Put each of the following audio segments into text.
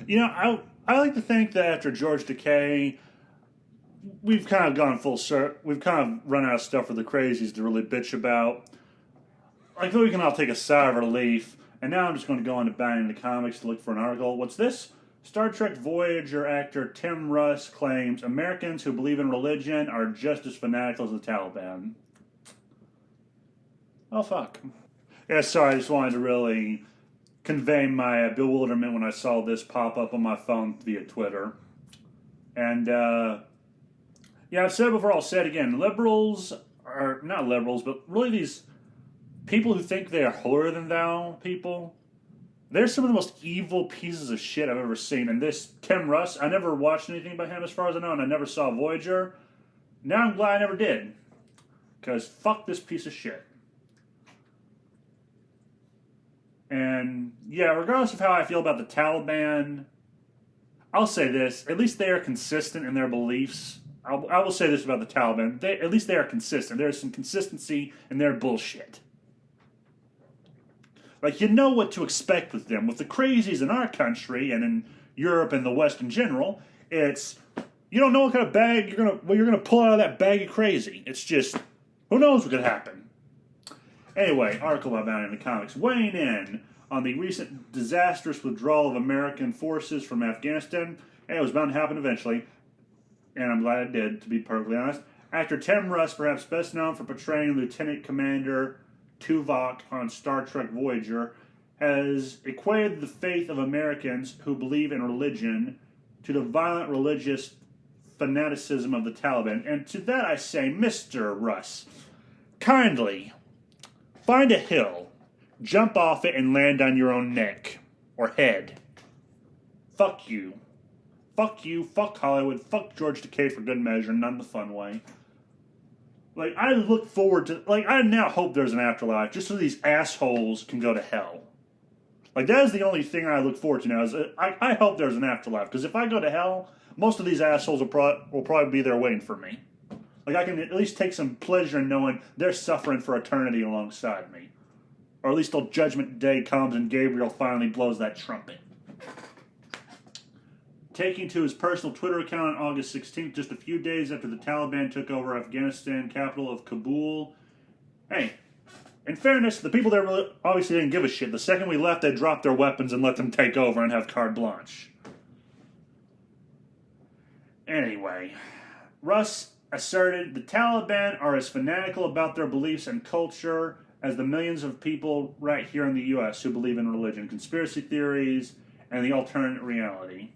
You know, I like to think that after George Takei, we've kind of gone full circle. We've kind of run out of stuff for the crazies to really bitch about. I feel we can all take a sigh of relief. And now I'm just going to go into Bang the Comics to look for an article. What's this? Star Trek Voyager actor Tim Russ claims Americans who believe in religion are just as fanatical as the Taliban. Oh, fuck. Yeah, sorry, I just wanted to really convey my bewilderment when I saw this pop up on my phone via Twitter. And, yeah, I've said it before, I'll say it again. Liberals are, not liberals, but really these people who think they are holier than thou people, they're some of the most evil pieces of shit I've ever seen. And this Tim Russ, I never watched anything by him as far as I know, and I never saw Voyager. Now I'm glad I never did. Because fuck this piece of shit. And yeah, regardless of how I feel about the Taliban, I'll say this, at least they are consistent in their beliefs. I will say this about the Taliban, at least they are consistent. There is some consistency in their bullshit. Like, you know what to expect with them. With the crazies in our country and in Europe and the West in general, it's, you don't know what kind of bag you're gonna pull out of that bag of crazy. It's just, who knows what could happen. Anyway, article about Bounty in the Comics. Weighing in on the recent disastrous withdrawal of American forces from Afghanistan, and it was bound to happen eventually, and I'm glad it did, to be perfectly honest. Actor Tim Russ, perhaps best known for portraying Lieutenant Commander Tuvok on Star Trek Voyager, has equated the faith of Americans who believe in religion to the violent religious fanaticism of the Taliban. And to that I say, Mr. Russ, kindly find a hill, jump off it, and land on your own neck or head. Fuck you. Fuck you, fuck Hollywood, fuck George Takei for good measure, not in the fun way. Like, I look forward to, like, I now hope there's an afterlife just so these assholes can go to hell. Like, that is the only thing I look forward to now, is I hope there's an afterlife. Because if I go to hell, most of these assholes will probably be there waiting for me. Like, I can at least take some pleasure in knowing they're suffering for eternity alongside me. Or at least till Judgment Day comes and Gabriel finally blows that trumpet. Taking to his personal Twitter account on August 16th, just a few days after the Taliban took over Afghanistan capital of Kabul. Hey, in fairness, the people there really obviously didn't give a shit. The second we left, they dropped their weapons and let them take over and have carte blanche. Anyway, Russ asserted the Taliban are as fanatical about their beliefs and culture as the millions of people right here in the U.S. who believe in religion, conspiracy theories, and the alternate reality.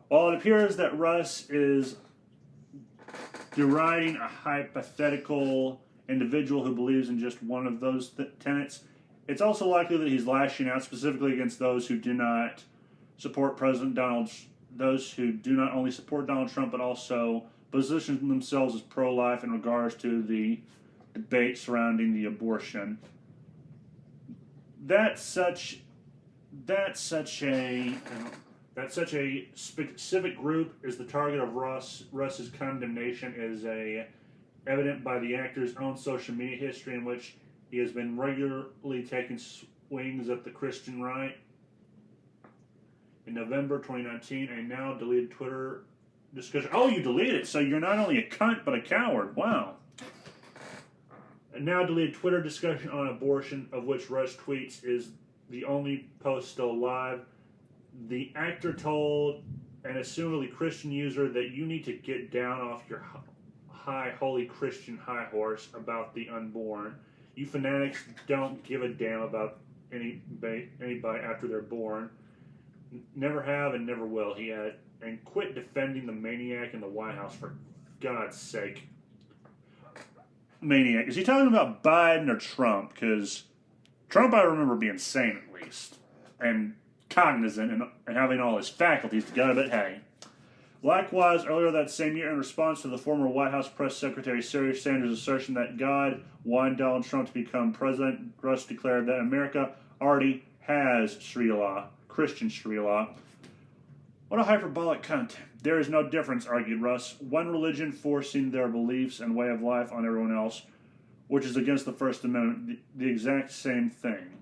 While it appears that Russ is deriding a hypothetical individual who believes in just one of those tenets, it's also likely that he's lashing out specifically against those who do not support those who do not only support Donald Trump, but also position themselves as pro-life in regards to the debate surrounding the abortion. That such a specific group is the target of Russ's condemnation is evident by the actor's own social media history, in which he has been regularly taking swings at the Christian right. In November 2019, a now deleted Twitter discussion. Oh, you deleted it, so you're not only a cunt, but a coward. Wow. A now deleted Twitter discussion on abortion, of which Russ tweets is the only post still alive. The actor told an assumedly Christian user that you need to get down off your high holy Christian high horse about the unborn. You fanatics don't give a damn about anybody after they're born. Never have and never will, he added. And quit defending the maniac in the White House, for God's sake. Maniac. Is he talking about Biden or Trump? Because Trump, I remember being sane at least. And cognizant and having all his faculties together, but hey. Likewise, earlier that same year, in response to the former White House Press Secretary Sarah Sanders' assertion that God wanted Donald Trump to become president, Russ declared that America already has Sharia law, Christian Sharia law. What a hyperbolic cunt. There is no difference, argued Russ. One religion forcing their beliefs and way of life on everyone else, which is against the First Amendment, the exact same thing.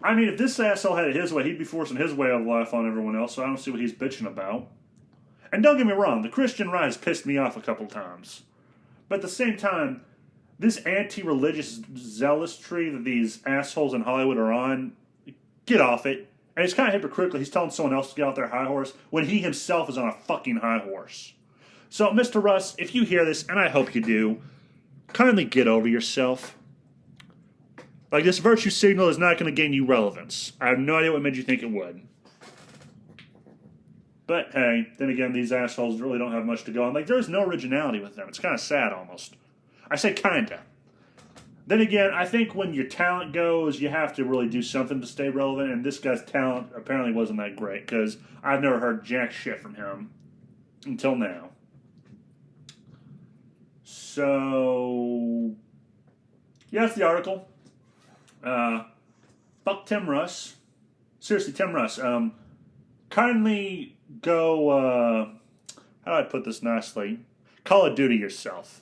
I mean, if this asshole had it his way, he'd be forcing his way of life on everyone else, so I don't see what he's bitching about. And don't get me wrong, the Christian right has pissed me off a couple times. But at the same time, this anti-religious zealotry that these assholes in Hollywood are on, get off it. And it's kind of hypocritical. He's telling someone else to get off their high horse when he himself is on a fucking high horse. So, Mr. Russ, if you hear this, and I hope you do, kindly get over yourself. Like, this virtue signal is not going to gain you relevance. I have no idea what made you think it would. But, hey, then again, these assholes really don't have much to go on. Like, there's no originality with them. It's kind of sad, almost. I say kinda. Then again, I think when your talent goes, you have to really do something to stay relevant, and this guy's talent apparently wasn't that great, because I've never heard jack shit from him until now. So, yeah, that's the article. Fuck Tim Russ. Seriously, Tim Russ. Kindly go, how do I put this nicely? Call of Duty yourself.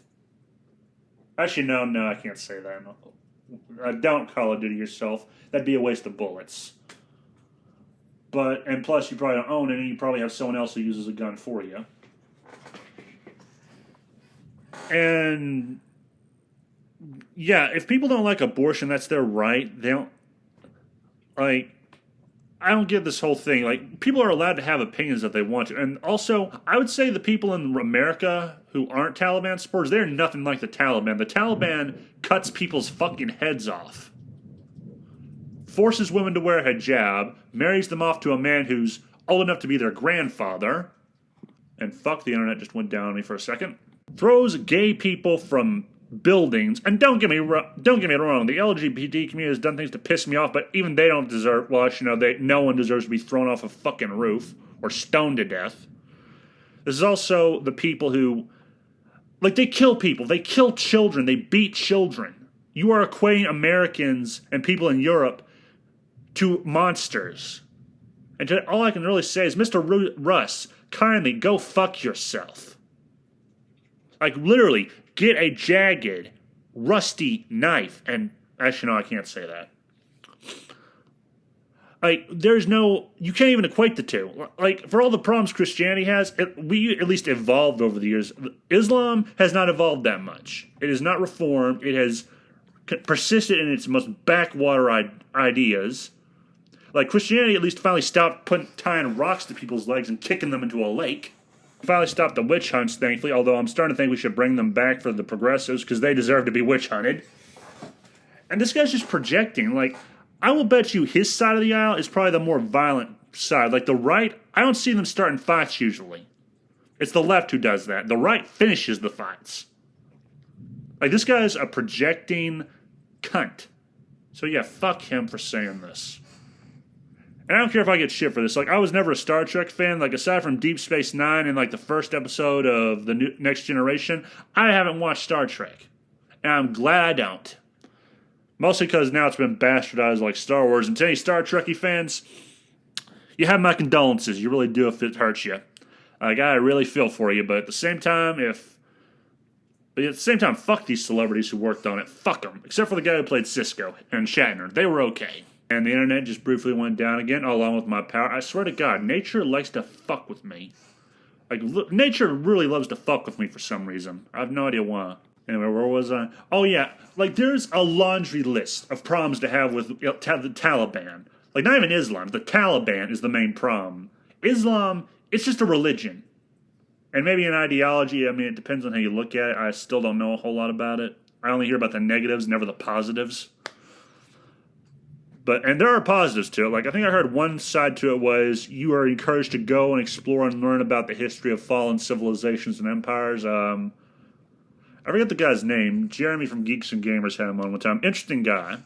Actually, no, I can't say that. Don't Call of Duty yourself. That'd be a waste of bullets. And plus, you probably don't own any. You probably have someone else who uses a gun for you. And yeah, if people don't like abortion, that's their right. They don't like. I don't get this whole thing. Like, people are allowed to have opinions that they want to. And also, I would say the people in America who aren't Taliban supporters, they're nothing like the Taliban. The Taliban cuts people's fucking heads off. Forces women to wear a hijab, marries them off to a man who's old enough to be their grandfather. And fuck, the internet just went down on me for a second. Throws gay people from buildings, and don't get me wrong, the LGBT community has done things to piss me off, but even they don't deserve, well, actually, no one deserves to be thrown off a fucking roof or stoned to death. This is also the people who, like, they kill people, they kill children, they beat children. You are equating Americans and people in Europe to monsters. And all I can really say is, Mr. Russ, kindly go fuck yourself. Like, literally, get a jagged, rusty knife. And, actually, no, I can't say that. Like, you can't even equate the two. Like, for all the problems Christianity has, we at least evolved over the years. Islam has not evolved that much. It has not reformed. It has persisted in its most backwater ideas. Like, Christianity at least finally stopped tying rocks to people's legs and kicking them into a lake. Finally stopped the witch hunts, thankfully, although I'm starting to think we should bring them back for the progressives, because they deserve to be witch hunted. And this guy's just projecting. Like, I will bet you his side of the aisle is probably the more violent side. Like, the right, I don't see them starting fights usually. It's the left who does that. The right finishes the fights. Like, this guy's a projecting cunt. So yeah, fuck him for saying this. And I don't care if I get shit for this. Like, I was never a Star Trek fan. Like, aside from Deep Space Nine and, like, the first episode of the Next Generation, I haven't watched Star Trek. And I'm glad I don't. Mostly because now it's been bastardized like Star Wars. And to any Star Trekkie fans, you have my condolences. You really do if it hurts you. Like, I really feel for you. But at the same time, fuck these celebrities who worked on it. Fuck them. Except for the guy who played Cisco and Shatner. They were okay. And the internet just briefly went down again, along with my power. I swear to God, nature likes to fuck with me. Like, nature really loves to fuck with me for some reason. I have no idea why. Anyway, where was I? Oh, yeah. Like, there's a laundry list of problems to have with the Taliban. Like, not even Islam. The Taliban is the main problem. Islam, it's just a religion. And maybe an ideology. I mean, it depends on how you look at it. I still don't know a whole lot about it. I only hear about the negatives, never the positives. And there are positives to it. Like, I think I heard one side to it was you are encouraged to go and explore and learn about the history of fallen civilizations and empires. I forget the guy's name. Jeremy from Geeks and Gamers had him on one time. Interesting guy.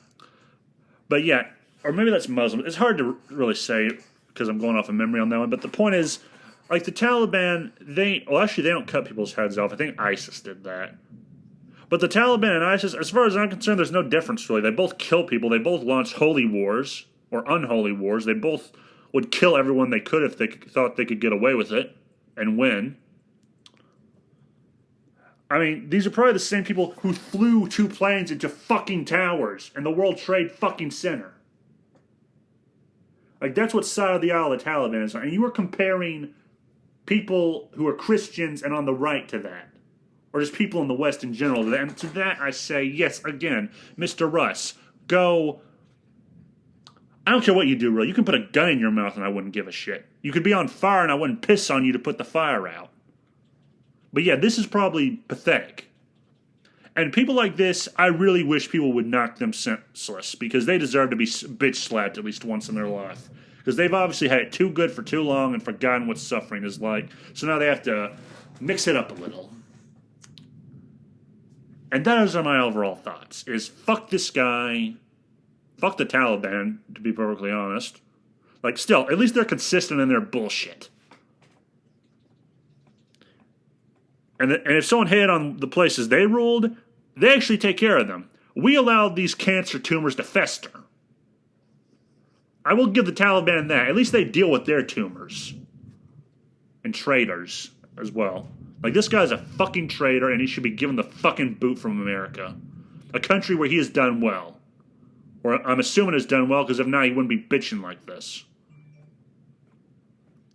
But yeah, or maybe that's Muslim. It's hard to really say because I'm going off of memory on that one. But the point is, like, the Taliban, they don't cut people's heads off. I think ISIS did that. But the Taliban and ISIS, as far as I'm concerned, there's no difference, really. They both kill people. They both launch holy wars or unholy wars. They both would kill everyone they could if they thought they could get away with it and win. I mean, these are probably the same people who flew 2 planes into fucking towers in the World Trade fucking Center. Like, that's what side of the aisle the Taliban is on. And you are comparing people who are Christians and on the right to that. Or just people in the West in general to that. And to that I say, yes, again, Mr. Russ, go... I don't care what you do, really. You can put a gun in your mouth and I wouldn't give a shit. You could be on fire and I wouldn't piss on you to put the fire out. But yeah, this is probably pathetic. And people like this, I really wish people would knock them senseless, because they deserve to be bitch slapped at least once in their life. Because they've obviously had it too good for too long and forgotten what suffering is like. So now they have to mix it up a little. And those are my overall thoughts, is fuck this guy. Fuck the Taliban, to be perfectly honest. Like, still, at least they're consistent in their bullshit. And if someone hit on the places they ruled, they actually take care of them. We allowed these cancer tumors to fester. I will give the Taliban that. At least they deal with their tumors. And traitors, as well. Like, this guy's a fucking traitor, and he should be given the fucking boot from America. A country where he has done well. Or I'm assuming has done well, because if not, he wouldn't be bitching like this.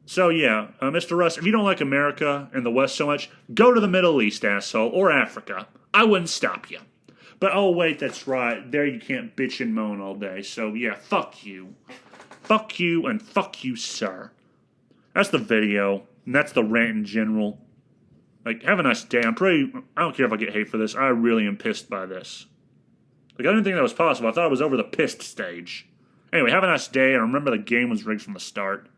So yeah, Mr. Russ, if you don't like America and the West so much, go to the Middle East, asshole, or Africa. I wouldn't stop you. But oh wait, that's right, there you can't bitch and moan all day. So yeah, fuck you. Fuck you and fuck you, sir. That's the video, and that's the rant in general. Like, have a nice day. I don't care if I get hate for this. I really am pissed by this. Like, I didn't think that was possible. I thought it was over the pissed stage. Anyway, have a nice day, and remember the game was rigged from the start.